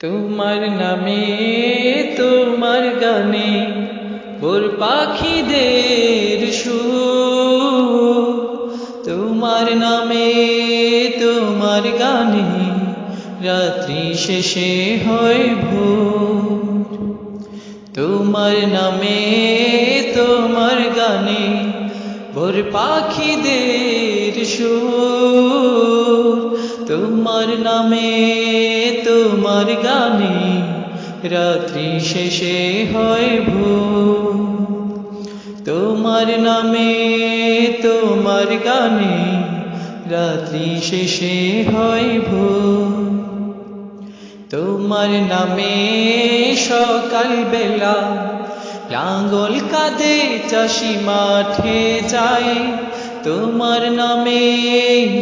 তোমার নামে তোমার গানে ভোর পাখিদের সুর। তোমার নামে তোমার গানে রাত্রি শেষে হয় ভোর। তোমার নামে তোমার গানে ভোর পাখিদের সুর। তোমার নামে তোমার গানে রাত্রি শেষে হয় ভোর। তোমার নামে তোমার গানে রাত্রি শেষে হয় ভোর। তোমার নামে সকাল বেলা লাঙ্গল কাঁধে চাষি মাঠে যায়। তোমার নামে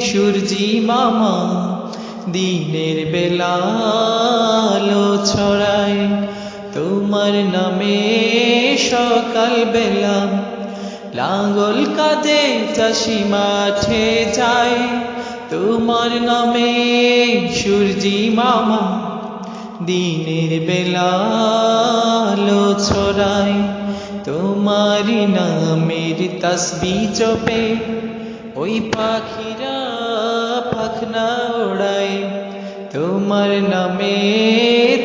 সূর্যি মামা দিনের বেলা আলো ছড়ায়। তোমার নামে সকাল বেলা লাঙ্গল কাঁধে চাষি মাঠে যায়। তোমার নামে সূর্যি মামা দিনের বেলা আলো ছড়ায়। তোমারি নামের তাসবিহ জপে ওই পাখিরা পাখনা ওড়ায়। তোমার নামে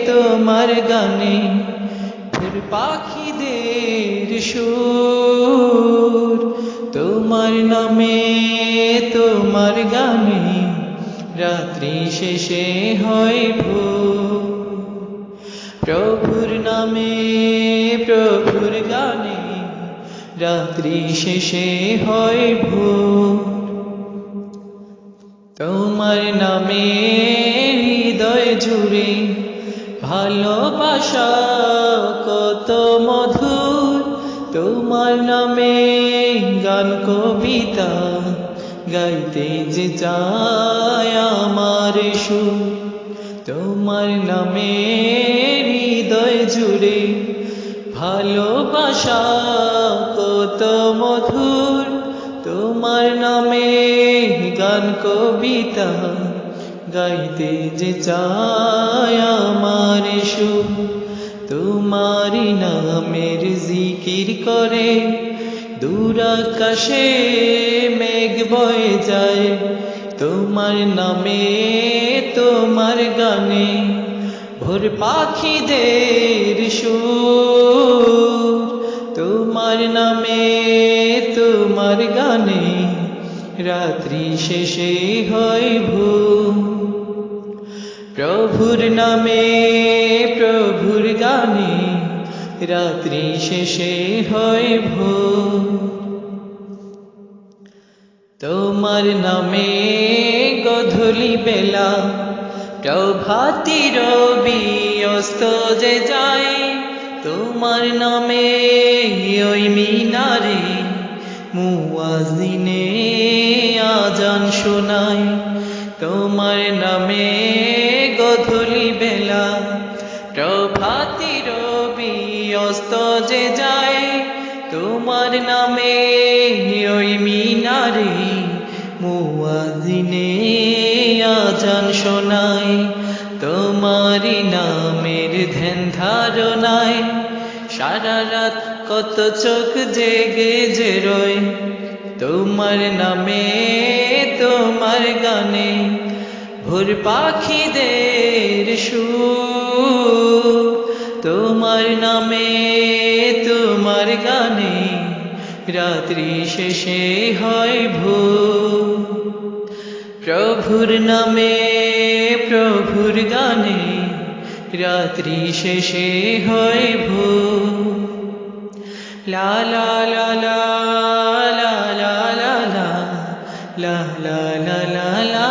তোমার গানে ভোর পাখিদের সুর। তোমার নামে তোমার গানে রাত্রি শেষে হয় ভোর। প্রভুর নামে প্রভুর গানে রাত্রি শেষে হয় ভোর। তোমার নামে হৃদয় জুড়ে ভালোবাসা কত মধুর। তোমার নামে গান কবিতা গাইতে যে চায় আমার সুর। তোমার নামে হৃদয় জুড়ে ভালোবাসা কত মধুর। তোমার নামে গান কবিতা গাইতে যে চায় আমার সুর। তোমারি নামের জিকির করে দূর আকাশে মেঘ বয়ে যায়। তোমার নামে তোমার গানে ভোর পাখিদের সুর। তোমার নামে তোমার গানে রাত্রি শেষে হয় ভোর। প্রভুর নামে প্রভুর গানে রাত্রি শেষে হয় ভোর। তোমার নামে গধূলি বেলা প্রভাতী রবি অস্ত যে যায়। তোমার নামে ওই মিনারে মুয়াজ্জিনে আজান শোনায়। তোমার নামে গধূলি বেলা প্রভাতী রবি অস্ত যে যায়। তোমার নামে ওই মিনারে মুয়াজ্জিনে আজান শোনায়। তোমারি নামের ধ্যান ধারণায় সারা রাত কত চোখ জেগে যে রয়। তোমার নামে তোমার গানে ভোর পাখিদের সুর। তোমার নামে তোমার গানে রাত্রি শেষে হয় ভোর। প্রভুর নামে প্রভুর গানে রাত্রি শেষে হয় ভোর। লা লা লা লা লা লা লা লা লা লা লা লা